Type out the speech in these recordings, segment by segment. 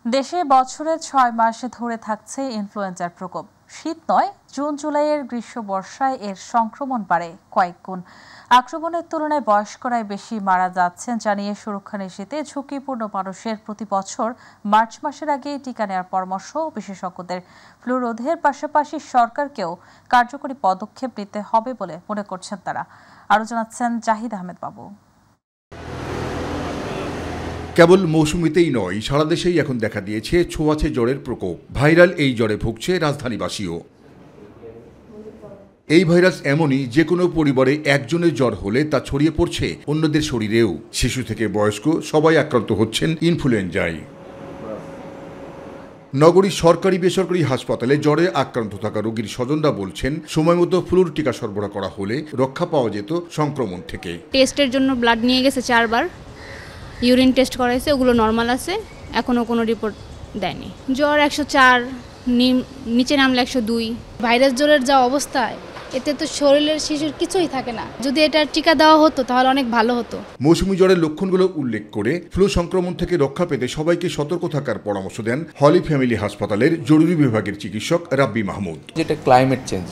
দেশে বছরে ৬ মাস ধরে থাকছে ইনফ্লুয়েঞ্জার প্রকোপ। শীত নয়, জুন জুলাইয়ের গ্রীষ্ম বর্ষায় এর সংক্রমণ বাড়ে কয়েক গুণ। আক্রমণের তুলনায় বয়স্করাই বেশি মারা যাচ্ছেন জানিয়ে সুরক্ষা নিশ্চিতে ঝুঁকিপূর্ণ মানুষের প্রতি বছর মার্চ মাসের আগে টিকা নেওয়ার পরামর্শ বিশেষজ্ঞদের। ফ্লু রোধের পাশাপাশি সরকারকেও কার্যকরী পদক্ষেপ নিতে হবে বলে মনে করছেন তারা। আরও জানাচ্ছেন জাহিদ আহমেদ বাবু। কেবল মৌসুমিতেই নয়, সারা দেশেই এখন দেখা দিয়েছে ছোঁয়াচে জ্বরের প্রকোপ। ভাইরাল এই জ্বরে ভুগছে রাজধানীবাসীও। এই ভাইরাস এমনই, যে কোনো পরিবারে একজনের জ্বর হলে তা ছড়িয়ে পড়ছে অন্যদের শরীরেও। শিশু থেকে বয়স্ক সবাই আক্রান্ত হচ্ছেন ইনফ্লুয়েঞ্জায়। নগরীর সরকারি বেসরকারি হাসপাতালে জ্বরে আক্রান্ত থাকা রোগীর স্বজনরা বলছেন, সময়মতো ফ্লুর টিকা সরবরাহ করা হলে রক্ষা পাওয়া যেত সংক্রমণ থেকে। টেস্টের জন্য ব্লাড নিয়ে গেছে 4 বার, ইউরিন টেস্ট করাইছে, ওগুলো নর্মাল আছে, এখনও কোনো রিপোর্ট দেয়নি। জ্বর 104, নিচে নামলে 102। ভাইরাস জ্বরের যা অবস্থা, এতে তো শরীরের শিশুর কিছুই থাকে না। যদি এটা টিকা দেওয়া হতো তাহলে অনেক ভালো হতো। মৌসুমী জ্বরের লক্ষণগুলো উল্লেখ করে ফ্লু সংক্রমণ থেকে রক্ষা পেতে সবাইকে সতর্ক থাকার পরামর্শ দেন হলি ফ্যামিলি হাসপাতালের জরুরি বিভাগের চিকিৎসক রাব্বি মাহমুদ। যেটা ক্লাইমেট চেঞ্জ,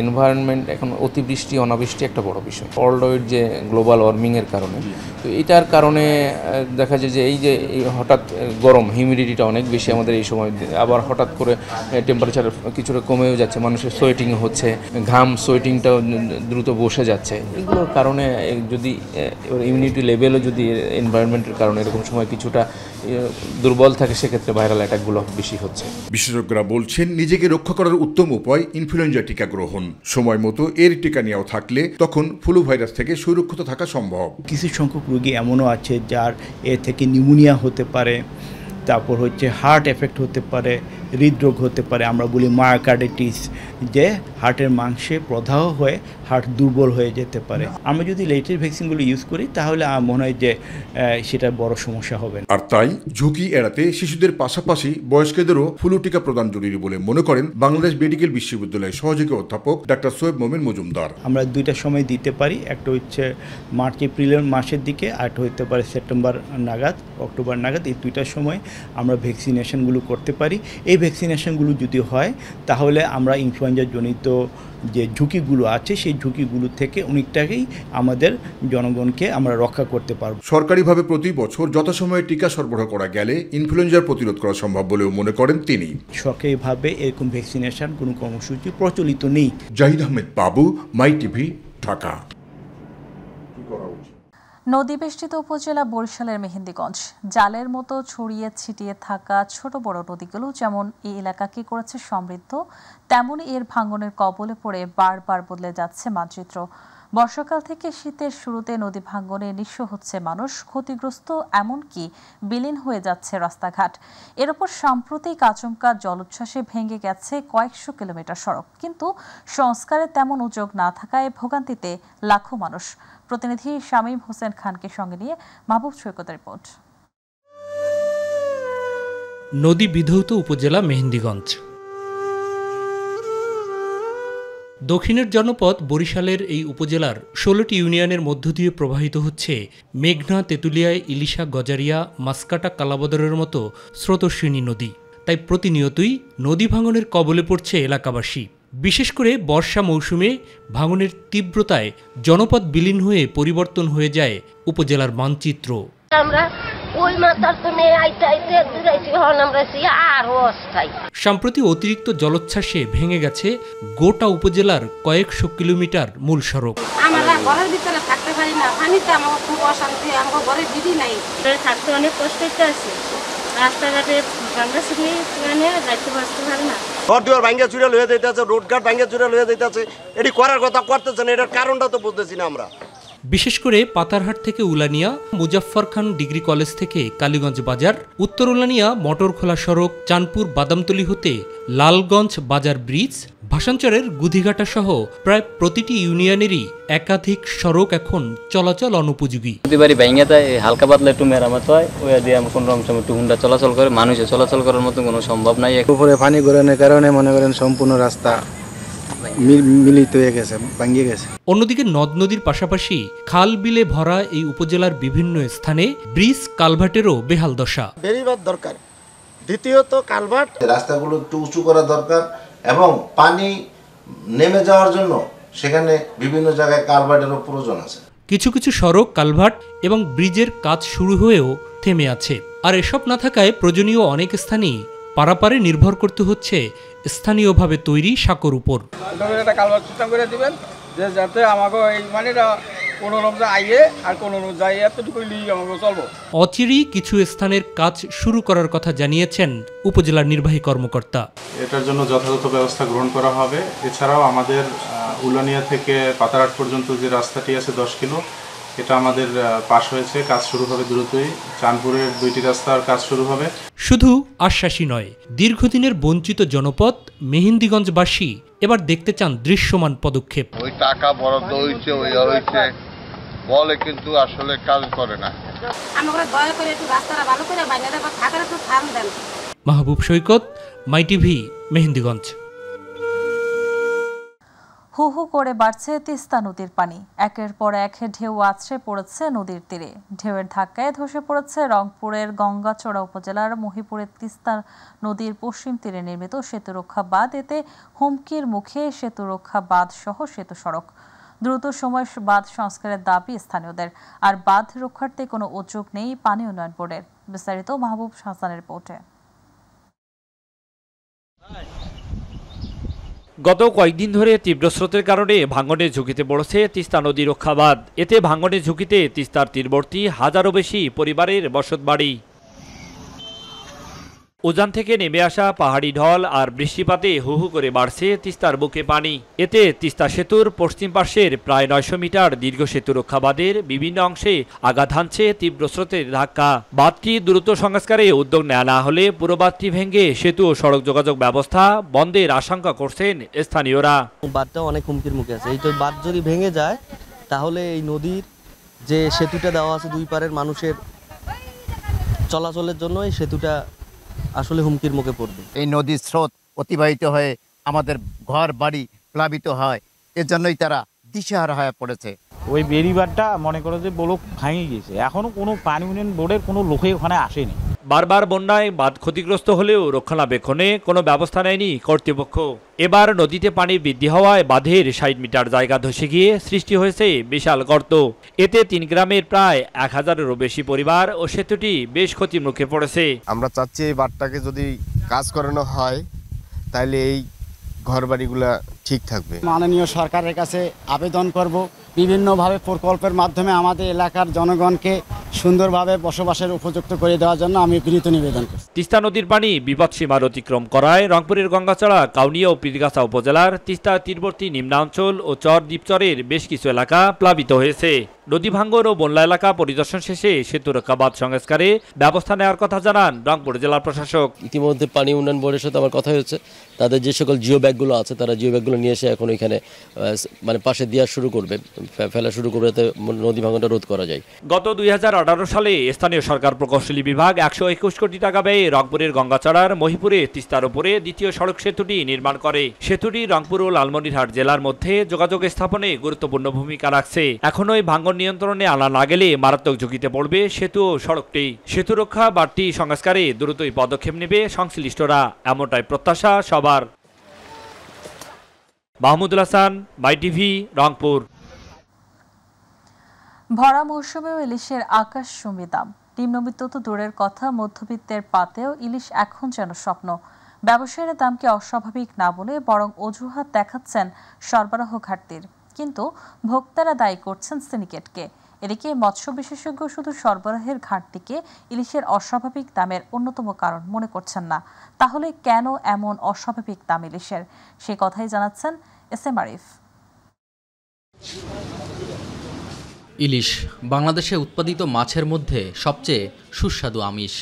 এনভায়রনমেন্ট, এখন অতিবৃষ্টি অনাবৃষ্টি একটা বড় বিষয়, ওয়ার্ল্ড ওয়াইড যে গ্লোবাল ওয়ার্মিংয়ের কারণে। তো এটার কারণে দেখা যায় যে এই হঠাৎ গরম, হিউমিডিটিটা অনেক বেশি আমাদের এই সময়, আবার হঠাৎ করে টেম্পারেচার কিছুটা কমেও যাচ্ছে, মানুষের সোয়েটিং হচ্ছে, ঘাম সোয়েটিংটাও দ্রুত বসে যাচ্ছে। এগুলোর কারণে যদি ইমিউনিটি লেভেলও যদি এনভায়রনমেন্টের কারণে এরকম সময় কিছুটা দুর্বল থাকে, সেক্ষেত্রে ভাইরাল অ্যাটাকগুলো বেশি হচ্ছে। বিশেষজ্ঞরা বলছেন, নিজেকে রক্ষা করার উত্তম উপায় ইনফ্লুয়েঞ্জা টিকা গ্রহণ। সময় মতো এর টিকা নেওয়া থাকলে তখন ফ্লু ভাইরাস থেকে সুরক্ষিত থাকা সম্ভব। কিছু সংখ্যক রোগী এমনও আছে যার এ থেকে নিউমোনিয়া হতে পারে, তারপর হার্ট এফেক্ট হতে পারে, হৃদরোগ হতে পারে, আমরা বলি মায়োকার্ডিটিস, যে হার্টের মাংসে প্রদাহ হয়ে হার্ট দুর্বল হয়ে যেতে পারে। আমরা যদি লেটেস্ট ভ্যাকসিনগুলো ইউজ করি তাহলে মনে হয় যে সেটা বড় সমস্যা হবে। আর তাই ঝুঁকি এড়াতে শিশুদের পাশাপাশি বয়স্কদেরও ফ্লু টিকা প্রদান জরুরি বলে মনে করেন বাংলাদেশ মেডিকেল বিশ্ববিদ্যালয়ের সহযোগী অধ্যাপক ডাক্তার সোয়েব মোমেন মজুমদার। আমরা 2টা সময় দিতে পারি, একটা মার্চ এপ্রিলের মাসের দিকে, আর হতে পারে সেপ্টেম্বর নাগাদ, অক্টোবর নাগাদ। এই 2টার সময় আমরা ভ্যাকসিনেশনগুলো করতে পারি। এই ভ্যাকসিনেশনগুলো যদি হয় তাহলে আমরা ইনফ্লুয়েঞ্জা জনিত যে ঝুঁকিগুলো আছে সেই ঝুঁকিগুলো থেকে অনেকটাই আমাদের জনগণকে আমরা রক্ষা করতে পারব। সরকারিভাবে প্রতি বছর যথাসময়ে টিকা সরবরাহ করা গেলে ইনফ্লুয়েঞ্জার প্রতিরোধ করা সম্ভব বলেও মনে করেন তিনি। সরকারিভাবে এরকম ভ্যাকসিনেশন কোনো কর্মসূচি প্রচলিত নেই। জাহিদ আহমেদ বাবু, মাই টিভি, ঢাকা। নদীবেষ্টিত উপজেলা বরিশালের মেহেন্দিগঞ্জ। জালের মতো ছড়িয়ে ছিটিয়ে থাকা ছোট বড় নদীগুলো যেমন এই এলাকাকে করেছে সমৃদ্ধ, তেমনি এর ভাঙনের কবলে পড়ে বারবার বদলে যাচ্ছে মানচিত্র। বর্ষাকাল থেকে শীতের শুরুতে নদী ভাঙনে নিঃস্ব হচ্ছে মানুষ, ক্ষতিগ্রস্ত এমনকি বিলীন হয়ে যাচ্ছে রাস্তাঘাট। এর ওপর সাম্প্রতিক আচমকা জলোচ্ছ্বাসে ভেঙে গেছে কয়েকশো কিলোমিটার সড়ক, কিন্তু সংস্কারের তেমন উদ্যোগ না থাকায় ভোগান্তিতে লাখো মানুষ। প্রতিনিধি শামীম হোসেন খানকে সঙ্গে নিয়ে মাহবুব সৈকতের রিপোর্ট। নদী বিধৌত উপজেলা মেহেন্দিগঞ্জ। দক্ষিণের জনপদ বরিশালের এই উপজেলার 16টি ইউনিয়নের মধ্য দিয়ে প্রবাহিত হচ্ছে মেঘনা, তেঁতুলিয়ায়, ইলিশা, গজারিয়া, মাসকাটা, কালাবদরের মতো স্রোতস্বিনী নদী। তাই প্রতিনিয়তই নদী ভাঙনের কবলে পড়ছে এলাকাবাসী। বিশেষ করে বর্ষা মৌসুমে ভাঙনের তীব্রতায় জনপদ বিলীন হয়ে পরিবর্তন হয়ে যায় উপজেলার মানচিত্র। সম্প্রতি অতিরিক্ত জলোচ্ছ্বাসে ভেঙে গেছে গোটা উপজেলার কয়েকশো কিলোমিটার মূল সড়ক। আমরা ঘরের ভিতরে থাকতে পারি না, পানিতে আমার খুব অশান্তি, আমার ঘরে দিদি নাই, থাকতে অনেক কষ্ট আছে। রাস্তাঘাটে ভাঙ্গা ছিঁড়ে যাইতে পারতে পারে না, ঘর দুয়ার ভাঙ্গা চুরা লয়ে যাইতেছে, রোডঘাট ভাঙ্গা চুরা লয়ে যাইতেছে। এটি করার কথা করতেছে না, এটার কারণটা তো বুঝতেছি না আমরা। বিশেষ করে পাতারহাট থেকে উলানিয়া, মুজাফফর খান ডিগ্রি কলেজ থেকে কালীগঞ্জ বাজার, উত্তর উলানিয়া মটরখোলা সড়ক, চাঁদপুর বাদামতলী হতে লালগঞ্জ বাজার ব্রিজ, ভাসানচরের গুধিঘাটা সহ প্রায় প্রতিটি ইউনিয়নেরই একাধিক সড়ক এখন চলাচল অনুপযোগী। হালকা পাতলা একটু মেরামত হয়, ওই দিয়ে কোন রকম একটু হুন্ডা চলাচল করে, মানুষের চলাচল করার মতো কোনো সম্ভব নাই। উপরে পানি ঘোরানোর কারণে মনে করেন সম্পূর্ণ রাস্তা মিলিত হয়ে গেছে, ভাঙিয়ে গেছে। অন্যদিকে নদ নদীর পাশাপাশি খাল বিলে ভরা এই উপজেলার বিভিন্ন স্থানে ব্রিজ কালভার্টেরও বেহাল দশা। বেরিবাদ দরকার, দ্বিতীয়ত কালভার্ট, রাস্তাগুলো একটু উঁচু করা দরকার এবং পানি নেমে যাওয়ার জন্য সেখানে বিভিন্ন জায়গায় কালভার্টেরও প্রয়োজন আছে। কিছু কিছু সড়ক, কালভার্ট এবং ব্রিজের কাজ শুরু হয়েও থেমে আছে। আর এসব না থাকায় প্রয়োজনীয় অনেক স্থানই পারাপারে নির্ভর করতে হচ্ছে স্থানীয়ভাবে তৈরি সাঁকোর উপর। একটা কালভার্ট সিস্টেম করে দিবেন যে যাতে আমাকে এই পানিটা কোনো রকম আইয়ে আর কোনো যাই এতটুকু নিয়ে আমাকে চলবো। অচিরেই কিছু স্থানের কাজ শুরু করার কথা জানিয়েছেন উপজেলার নির্বাহী কর্মকর্তা। এটার জন্য যথাযথ ব্যবস্থা গ্রহণ করা হবে। এছাড়াও আমাদের উলানিয়া থেকে পাতারহাট পর্যন্ত যে রাস্তাটি আছে 10 কিলো, এটা আমাদের পাশ হয়েছে, কাজ শুরু হবে দ্রুতই। চাঁদপুরের 2টি রাস্তার কাজ শুরু হবে। শুধু আশ্বাসী নয়, দীর্ঘদিনের বঞ্চিত জনপদ মেহেন্দিগঞ্জবাসী এবার দেখতে চান দৃশ্যমান পদক্ষেপ। ওই টাকা বরাদ্দ হয়েছে, ওই হয়েছে বলে, কিন্তু আসলে কাজ করে না। আমরা দয়া করে একটু রাস্তাটা ভালো করে বানিয়ে দেব, থাকার একটু থাম দেন। মাহবুব সৈকত, মাই টিভি, মেহেন্দিগঞ্জ। হু হু করে বাড়ছে তিস্তা নদীর পানি। একের পর এক ঢেউ আছড়ে পড়েছে নদীর তীরে। ঢেউয়ের ধাক্কায় ধসে পড়েছে রংপুরের গঙ্গাচড়া উপজেলার মহিপুরের তিস্তা নদীর পশ্চিম তীরে নির্মিত সেতু রক্ষা বাঁধ। এতে হুমকির মুখে সেতু রক্ষা বাঁধ সহ সেতু সড়ক। দ্রুত সময় বাঁধ সংস্কারের দাবি স্থানীয়দের। আর বাঁধ রক্ষার্থে কোনো উদ্যোগ নেই পানি উন্নয়ন বোর্ডের। বিস্তারিত মাহবুব হাসানের রিপোর্টে। গত কয়েকদিন ধরে তীব্র স্রোতের কারণে ভাঙনের ঝুঁকিতে পড়েছে তিস্তা নদী রক্ষা বাঁধ। এতে ভাঙনের ঝুঁকিতে তিস্তার তীরবর্তী হাজারও বেশি পরিবারের বসতবাড়ি। উজান থেকে নেমে আসা পাহাড়ি ঢল আর বৃষ্টিপাতে হু হু করে বাড়ছে তিস্তার বুকে পানি। এতে তিস্তা সেতুর পশ্চিম পাশের প্রায় 900 মিটার দীর্ঘ সেতু রক্ষা বাঁধের বিভিন্ন অংশে আঘাত হানছে তীব্র স্রোতের ধাক্কা। বাঁধটি দ্রুত সংস্কারে উদ্যোগ নেওয়া না হলে পুরো বাঁধটি ভেঙে সেতু ও সড়ক যোগাযোগ ব্যবস্থা বন্ধের আশঙ্কা করছেন স্থানীয়রা। বাঁধটা অনেক হুমকির মুখে আছে। এই তো বাঁধ যদি ভেঙে যায় তাহলে এই নদীর যে সেতুটা দেওয়া আছে দুই পারের মানুষের চলাচলের জন্য এই সেতুটা আসলে হুমকির মুখে পড়বে। এই নদীর স্রোত অতিবাহিত হয়ে আমাদের ঘর বাড়ি প্লাবিত হয়, এর জন্যই তারা দিশেহারা হয়ে পড়েছে। ওই বেরিবারটা মনে করো যে ব্লক ভাঙে গেছে, এখনো কোনো পানি উন্নয়ন বোর্ডের কোনো লোকে ওখানে আসেনি। বারবার বন্যায় বাঁধ ক্ষতিগ্রস্ত হলেও রক্ষণাবেক্ষণে কোনো ব্যবস্থা নেয়নি কর্তৃপক্ষ। এবার নদীতে পানি বৃদ্ধি হওয়ায় বাঁধের 60 মিটার জায়গা ধসে গিয়ে সৃষ্টি হয়েছে বিশাল গর্ত। এতে 3 গ্রামের প্রায় 1000-এরও বেশি পরিবার ও সেতুটি বেশ ক্ষতির মুখে পড়েছে। আমরা চাচ্ছি এই বাঁধটাকে যদি কাজ করানো হয় তাহলে এই ঘরবাড়িগুলা ঠিক থাকবে। মাননীয় সরকারের কাছে আবেদন করব বিভিন্নভাবে প্রকল্পের মাধ্যমে আমাদের এলাকার জনগণকে সুন্দরভাবে বসবাসের উপযুক্ত করে দেওয়ার জন্য আমি বিনীত নিবেদন করছি। তিস্তা নদীর পানি বিপদসীমার অতিক্রম করায় রংপুরের গঙ্গাচড়া, কাউনিয়া ও পীরগাছা উপজেলার তিস্তা তীরবর্তী নিম্নাঞ্চল ও চর দ্বীপচরের বেশ কিছু এলাকা প্লাবিত হয়েছে। নদী ভাঙ্গন ও বন্যা এলাকা পরিদর্শন শেষে সেতু রক্ষা বাঁধ সংস্কারে ব্যবস্থা নেওয়ার কথা জানান রংপুর জেলা প্রশাসক। ইতিমধ্যে পানি উন্নয়ন বোর্ডের সাথে আমার কথা হয়েছে, তাদের যে সকল জিও ব্যাগগুলো আছে তারা জিও ব্যাগগুলো নিয়ে এসে এখন এখানে মানে পাশে দেওয়া শুরু করবে, ফেলা শুরু করবে, যাতে নদী ভাঙ্গনটা রোধ করা যায়। গত 2018 সালে স্থানীয় সরকার প্রকৌশলী বিভাগ 121 কোটি টাকা ব্যয়ে রংপুরের গঙ্গাচড়ার মহিপুরে তিস্তার উপরে দ্বিতীয় সড়ক সেতুটি নির্মাণ করে। সেতুটি রংপুর ও লালমনিরহাট জেলার মধ্যে যোগাযোগ স্থাপনে গুরুত্বপূর্ণ ভূমিকা রাখছে। এখনো এই ভাঙ্গন নিয়ন্ত্রণে আনা না গেলে মারাত্মক ঝুঁকিতে পড়বে সেতু ও সড়কটি। সেতু রক্ষা বাঁধটি সংস্কারে দ্রুতই পদক্ষেপ নেবে সংশ্লিষ্টরা, এমনটাই প্রত্যাশা সবার। মাহমুদুল হাসান, মাই টিভি, রংপুর। ভরা মৌসুমেও ইলিশের আকাশচুম্বী দাম। নিম্নবিত্ত তো দূরের কথা, মধ্যবিত্তের পাতেও ইলিশ এখন যেন স্বপ্ন। ব্যবসায়ীরা দামকে অস্বাভাবিক না বলে বরং অজুহাত দেখাচ্ছেন সরবরাহ ঘাটতির, কিন্তু ভোক্তারা দায়ী করছেন সিন্ডিকেটকে। এদিকে মৎস্য বিশেষজ্ঞ শুধু সরবরাহের ঘাটতিকে ইলিশের অস্বাভাবিক দামের অন্যতম কারণ মনে করছেন না। তাহলে কেন এমন অস্বাভাবিক দাম ইলিশের, সে কথাই জানাচ্ছেন SM আরিফ। ইলিশ বাংলাদেশে উৎপাদিত মাছের মধ্যে সবচেয়ে সুস্বাদু আমিষ।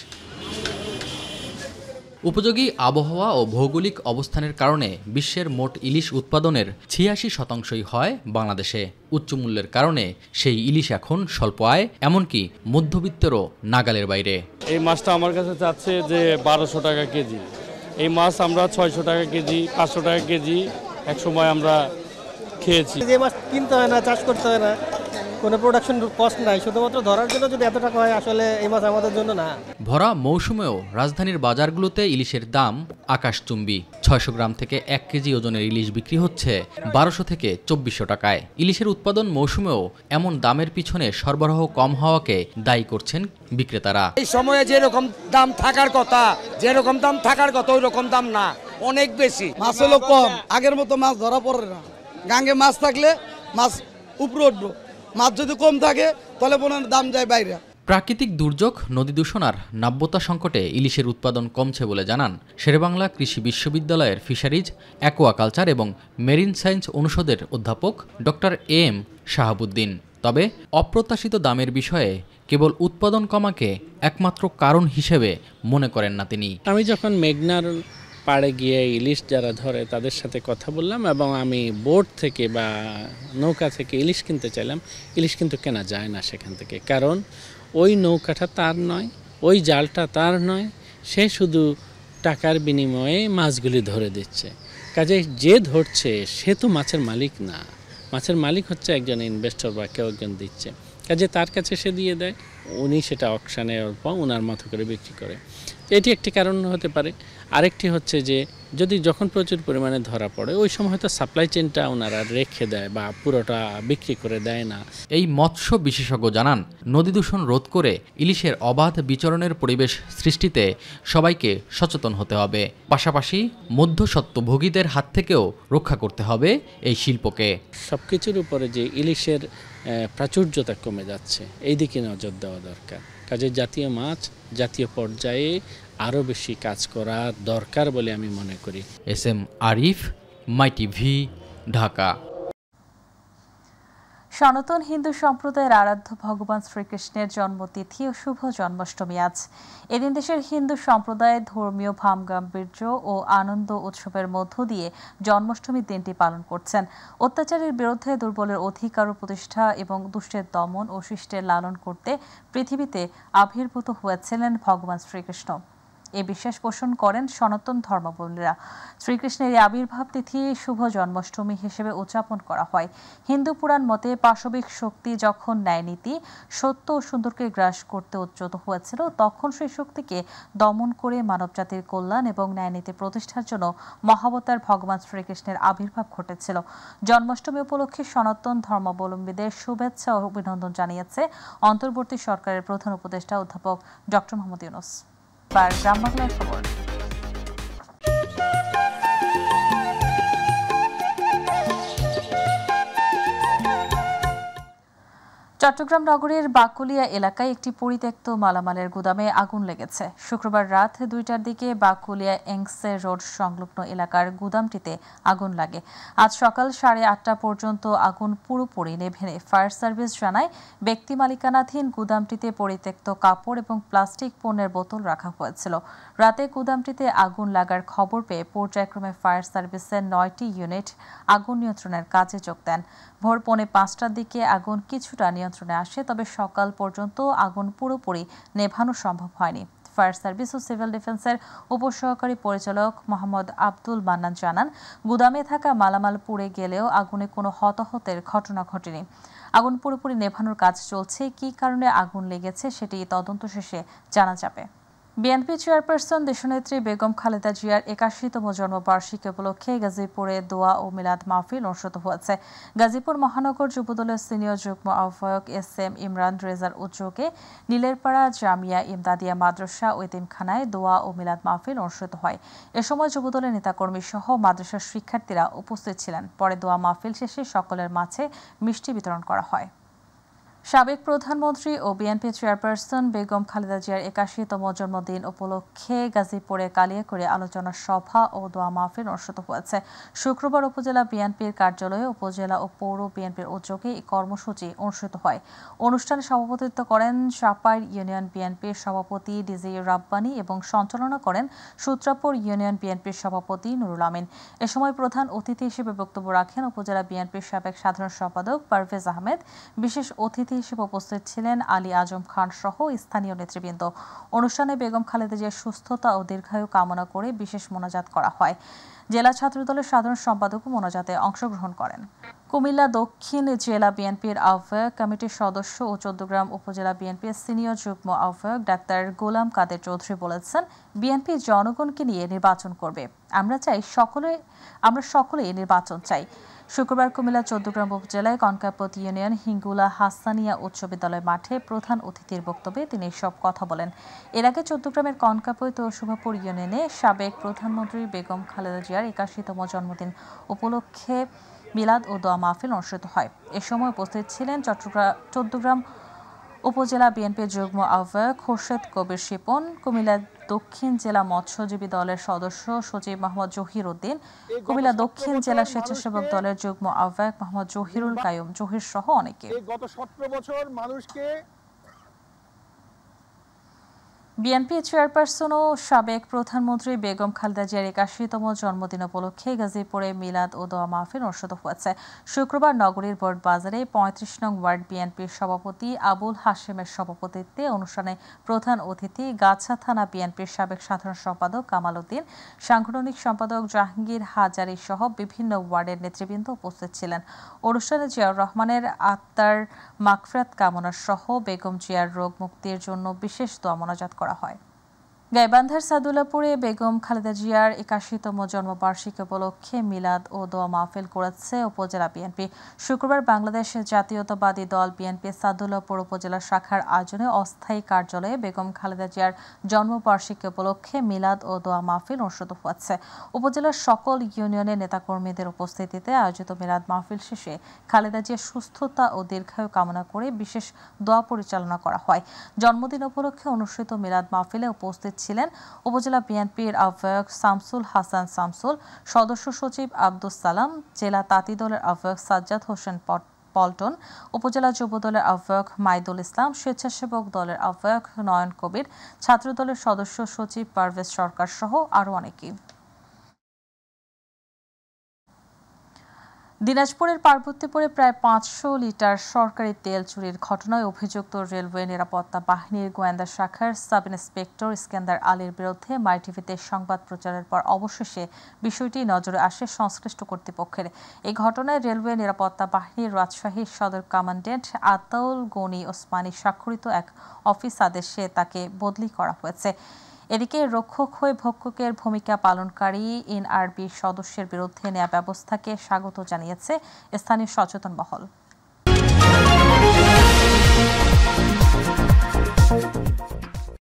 উপযোগী আবহাওয়া ও ভৌগোলিক অবস্থানের কারণে বিশ্বের মোট ইলিশ উৎপাদনের 86% হয় বাংলাদেশে। উচ্চ মূল্যের কারণে সেই ইলিশ এখন স্বল্প আয়, এমনকি মধ্যবিত্তেরও নাগালের বাইরে। এই মাছটা আমার কাছে চাচ্ছে যে 1200 টাকা কেজি। এই মাছ আমরা 600 টাকা কেজি, 500 টাকা কেজি এক সময় আমরা খেয়েছি। যে মাছ কিনতে হয় না, চাষ করতে হয় না, কোনো প্রোডাকশন কস্ট নাই, শুধুমাত্র ধরার জন্য যদি এত টাকা হয় আসলে এই মাছ আমাদের জন্য না। ভরা মৌসুমেও রাজধানীর বাজারগুলোতে ইলিশের দাম আকাশচুম্বী। 600 গ্রাম থেকে 1 কেজি ওজনের ইলিশ বিক্রি হচ্ছে 1200 থেকে 2400 টাকায়। ইলিশের উৎপাদন মৌসুমেও এমন দামের পিছনে সরবরাহ কম হওয়াকে দায়ী করছেন বিক্রেতারা। এই সময়ে যেরকম দাম থাকার কথা ওই রকম দাম না, অনেক বেশি। মাছ হলো কম, আগের মতো মাছ ধরা পড়ে না। গাঙ্গে মাছ থাকলে মাছ উপরে উঠবো, মাছ যদি কম থাকে তাহলে বোনের দাম যায় বাইরে। প্রাকৃতিক দুর্যোগ, নদী দূষণ আর নাব্যতা সংকটে ইলিশের উৎপাদন কমছে বলে জানান শেরেবাংলা কৃষি বিশ্ববিদ্যালয়ের ফিশারিজ, অ্যাকোয়াকালচার এবং মেরিন সায়েন্স অনুষদের অধ্যাপক ডক্টর এম শাহাবুদ্দিন। তবে অপ্রত্যাশিত দামের বিষয়ে কেবল উৎপাদন কমাকে একমাত্র কারণ হিসেবে মনে করেন না তিনি। আমি যখন মেঘনার পাড়ে গিয়ে ইলিশ যারা ধরে তাদের সাথে কথা বললাম এবং আমি বোট থেকে বা নৌকা থেকে ইলিশ কিনতে চাইলাম, ইলিশ কিন্তু কেনা যায় না সেখান থেকে। কারণ ওই নৌকাটা তার নয়, ওই জালটা তার নয়, সে শুধু টাকার বিনিময়ে মাছগুলি ধরে দিচ্ছে। কাজে যে ধরছে সে তো মাছের মালিক না, মাছের মালিক হচ্ছে একজন ইনভেস্টর বা কেউ একজন দিচ্ছে। কাজে তার কাছে সে দিয়ে দেয়, উনি সেটা অকশানে অল্প ওনার মতো করে বিক্রি করে। এটি একটি কারণ হতে পারে। আরেকটি হচ্ছে যে যখন প্রচুর পরিমাণে ধরা পড়ে ওই সময় হয়তো সাপ্লাই চেনটা ওনারা রেখে দেয় বা পুরোটা বিক্রি করে দেয় না। এই মৎস্য বিশেষজ্ঞ জানান, নদী দূষণ রোধ করে ইলিশের অবাধ বিচরণের পরিবেশ সৃষ্টিতে সবাইকে সচেতন হতে হবে। পাশাপাশি মধ্যস্বত্বভোগীদের হাত থেকেও রক্ষা করতে হবে এই শিল্পকে। সব কিছুর উপরে যে ইলিশের প্রাচুর্যতা কমে যাচ্ছে, এই দিকে নজর দেওয়া দরকার। কাজে জাতীয় মাছ জাতীয় পর্যায়ে আরও বেশি কাজ করা দরকার বলে আমি মনে করি। SM Arif, MyTV, Dhaka. সনাতন হিন্দু সম্প্রদায়ের আরাধ্য ভগবান শ্রীকৃষ্ণের জন্মতিথি ও শুভ জন্মাষ্টমী আজ। এদিন দেশের হিন্দু সম্প্রদায় ধর্মীয় ভাবগাম্ভীর্য ও আনন্দ উৎসবের মধ্য দিয়ে জন্মাষ্টমীর দিনটি পালন করছেন। অত্যাচারের বিরুদ্ধে দুর্বলের অধিকার প্রতিষ্ঠা এবং দুষ্টের দমন ও শিষ্টের লালন করতে পৃথিবীতে আবির্ভূত হয়েছিলেন ভগবান শ্রীকৃষ্ণ। এ বিশ্বাস পোষণ করেন সনাতন ধর্মাবলম্বীরা। শ্রীকৃষ্ণের এই আবির্ভাব তিথি শুভ জন্মাষ্টমী হিসেবে উদযাপন করা হয়। হিন্দু পুরাণ মতে পাশবিক শক্তি যখন ন্যায়নীতি, সত্য ও সুন্দরকে গ্রাস করতে উদ্যত হয়েছিল, তখন সেই শক্তিকে দমন করে মানবজাতির কল্যাণ এবং ন্যায়নীতি প্রতিষ্ঠার জন্য মহাবতার ভগবান শ্রীকৃষ্ণের আবির্ভাব ঘটেছিল। জন্মাষ্টমী উপলক্ষে সনাতন ধর্মাবলম্বীদের শুভেচ্ছা ও অভিনন্দন জানিয়েছে অন্তর্বর্তী সরকারের প্রধান উপদেষ্টা অধ্যাপক ডক্টর মোহাম্মদ ইউনূস। গ্রাম বাংলার খবর। চট্টগ্রাম নগরের বাকুলিয়া এলাকায় একটি পরিত্যক্ত মালামালের গুদামে আগুন লেগেছে। শুক্রবার রাত 2টার দিকে বাকুলিয়া এংসে রোড সংলগ্ন এলাকার গুদামটিতে আগুন লাগে। আজ সকাল 8:30 পর্যন্ত আগুন পুরোপুরি নেভে ফায়ার সার্ভিস জানায়, ব্যক্তি মালিকানাধীন গুদামটিতে পরিত্যক্ত কাপড় এবং প্লাস্টিক পণ্যের বোতল রাখা হয়েছিল। রাতে গুদামটিতে আগুন লাগার খবর পেয়ে পর্যায়ক্রমে ফায়ার সার্ভিসের 9টি ইউনিট আগুন নিয়ন্ত্রণের কাজে যোগ দেন। ভোর 4:45টার দিকে আগুন কিছুটা নিয়ন্ত্রণে আসে, তবে সকাল পর্যন্ত আগুন পুরোপুরি নেভানো সম্ভব হয়নি। ফায়ার সার্ভিস ও সিভিল ডিফেন্সের উপসহকারী পরিচালক মোহাম্মদ আব্দুল মান্নান জানান, গুদামে থাকা মালামাল পুড়ে গেলেও আগুনে কোনো হতাহতের ঘটনা ঘটেনি। আগুন পুরোপুরি নেভানোর কাজ চলছে। কী কারণে আগুন লেগেছে সেটি তদন্ত শেষে জানা যাবে। বিএনপি চেয়ারপারসন দেশনেত্রী বেগম খালেদা জিয়ার 81তম জন্মবার্ষিকী উপলক্ষে গাজীপুরে দোয়া ও মিলাদ মাহফিল অনুষ্ঠিত হয়েছে। গাজীপুর মহানগর যুবদলের সিনিয়র যুগ্ম আহ্বায়ক SM ইমরান রেজার উদ্যোগে নীলেরপাড়া জামিয়া ইমদাদিয়া মাদ্রাসা ও এতিমখানায় দোয়া ও মিলাদ মাহফিল অনুষ্ঠিত হয়। এ সময় যুবদলের নেতাকর্মী সহ মাদ্রাসার শিক্ষার্থীরা উপস্থিত ছিলেন। পরে দোয়া মাহফিল শেষে সকলের মাঝে মিষ্টি বিতরণ করা হয়। সাবেক প্রধানমন্ত্রী ও বিএনপি চেয়ারপারসন বেগম খালেদা জিয়ার 81তম জন্মদিন উপলক্ষে গাজীপুরে কালিয়াকৈরে আলোচনা সভা ও দোয়া মাহফিল অনুষ্ঠিত হয়েছে। শুক্রবার উপজেলা বিএনপির কার্যালয়ে উপজেলা ও পৌর বিএনপির উদ্যোগে এই কর্মসূচি অনুষ্ঠিত হয়। অনুষ্ঠানে সভাপতিত্ব করেন চাপাইর ইউনিয়ন বিএনপির সভাপতি ডিজি রাব্বানী এবং সঞ্চালনা করেন সূত্রাপুর ইউনিয়ন বিএনপির সভাপতি নুরুল আমিন। এ সময় প্রধান অতিথি হিসেবে বক্তব্য রাখেন উপজেলা বিএনপির সাবেক সাধারণ সম্পাদক পারভেজ আহমেদ। বিশেষ অতিথি হিসেবে উপস্থিত ছিলেন আলী আজম খান সহ স্থানীয় নেতৃবৃন্দ। অনুষ্ঠানে বেগম খালেদা জিয়ার সুস্থতা ও দীর্ঘায়ু কামনা করে বিশেষ মোনাজাত করা হয়। জেলা ছাত্রদলের সাধারণ সম্পাদক মোনাজাতে অংশগ্রহণ করেন। কুমিল্লা দক্ষিণ জেলা বিএনপির আহ্বায়ক কমিটির সদস্য ও চৌদ্দগ্রাম উপজেলা বিএনপির সিনিয়র যুগ্ম আহ্বায়ক ডাক্তার গোলাম কাদের চৌধুরী বলেছেন, বিএনপি জনগণকে নিয়ে নির্বাচন করবে। আমরা সকলেই নির্বাচন চাই। শুক্রবার কুমিল্লা চৌদ্দগ্রাম উপজেলায় কনকাপত ইউনিয়ন হিঙ্গুলা হাসানিয়া উচ্চ বিদ্যালয় মাঠে প্রধান অতিথির বক্তব্যে তিনি এসব কথা বলেন। এর আগে চৌদ্দগ্রামের কনকাপত ও শুভাপুর ইউনিয়নে সাবেক প্রধানমন্ত্রী বেগম খালেদা জিয়ার ৮১তম জন্মদিন উপলক্ষে মিলাদ ও দোয়া মাহফিল অনুষ্ঠিত হয়। এ সময় উপস্থিত ছিলেন চৌদ্দগ্রাম উপজেলা বিএনপির যুগ্ম আহ্বায়ক খোরশেদ কবির শিপন, কুমিল্লা দক্ষিণ জেলা মৎস্যজীবী দলের সদস্য সচিব মোহাম্মদ জহির উদ্দিন, কুমিল্লা দক্ষিণ জেলা স্বেচ্ছাসেবক দলের যুগ্ম আহ্বায়ক মোহাম্মদ জহিরুল কায়ুম জহির সহ অনেকে। গত 17 বছর মানুষকে বিএনপি চেয়ারপারসন ও সাবেক প্রধানমন্ত্রী বেগম খালেদা জিয়ার ৮১তম জন্মদিন উপলক্ষে গাজীপুরে মিলাদ ও দোয়া মাহফিল অনুষ্ঠিত হয়েছে। শুক্রবার নগরীর বোর্ড বাজারে ৩৫ নং ওয়ার্ড বিএনপির সভাপতি আবুল হাশেমের সভাপতিত্বে অনুষ্ঠানে প্রধান অতিথি গাছা থানা বিএনপির সাবেক সাধারণ সম্পাদক কামাল উদ্দিন, সাংগঠনিক সম্পাদক জাহাঙ্গীর হাজারী সহ বিভিন্ন ওয়ার্ডের নেতৃবৃন্দ উপস্থিত ছিলেন। অনুষ্ঠানে জিয়াউর রহমানের আত্মার মাগফিরাত কামনা সহ বেগম জিয়ার রোগ মুক্তির জন্য বিশেষ দোয়া মোনাজাত করা হয়। গাইবান্ধার সাদুল্লাপুরে বেগম খালেদা জিয়ার ৮১তম জন্মবার্ষিকী উপলক্ষে মিলাদ ও দোয়া মাহফিল করেছে উপজেলা বিএনপি। শুক্রবার বাংলাদেশ জাতীয়তাবাদী দল বিএনপি সাদুল্লাপুর উপজেলা শাখার আয়োজনে অস্থায়ী কার্যালয়ে বেগম খালেদা জিয়ার জন্মবার্ষিকী উপলক্ষে মিলাদ ও দোয়া মাহফিল অনুষ্ঠিত হয়েছে। উপজেলার সকল ইউনিয়নের নেতাকর্মীদের উপস্থিতিতে আয়োজিত মিলাদ মাহফিল শেষে খালেদা জিয়ার সুস্থতা ও দীর্ঘায়ু কামনা করে বিশেষ দোয়া পরিচালনা করা হয়। জন্মদিন উপলক্ষে অনুষ্ঠিত মিলাদ মাহফিলে উপস্থিত ছিলেন উপজেলা বিএনপির আহ্বায়ক শামসুল হাসান শামসুল, সদস্য সচিব আব্দুস সালাম, জেলা তাঁতি দলের আহ্বায়ক সাজ্জাদ হোসেন পল্টন, উপজেলা যুব দলের আহ্বায়ক মাইদুল ইসলাম, স্বেচ্ছাসেবক দলের আহ্বায়ক নয়ন কবির, ছাত্র দলের সদস্য সচিব পারভেজ সরকার সহ আরও অনেকে। দিনাজপুরের পার্বতীপুরে প্রায় ৫০০ লিটার সরকারি তেল চুরির ঘটনায় অভিযুক্ত রেলওয়ে নিরাপত্তা বাহিনীর গোয়েন্দা শাখার সাব ইন্সপেক্টর ইস্কান্দার আলীর বিরুদ্ধে মাইটিভিতে সংবাদ প্রচারের পর অবশেষে বিষয়টি নজরে আসে সংশ্লিষ্ট কর্তৃপক্ষের। এই ঘটনায় রেলওয়ে নিরাপত্তা বাহিনীর রাজশাহী সদর কমান্ড্যান্ট আতাউল গনি ওসমানী স্বাক্ষরিত এক অফিস আদেশে তাকে বদলি করা হয়েছে। এদিকে রক্ষক হয়ে ভক্ষকের ভূমিকা পালনকারী এনআরবি সদস্যের বিরুদ্ধে নেওয়া ব্যবস্থাকে স্বাগত জানিয়েছে স্থানীয় সচেতন মহল।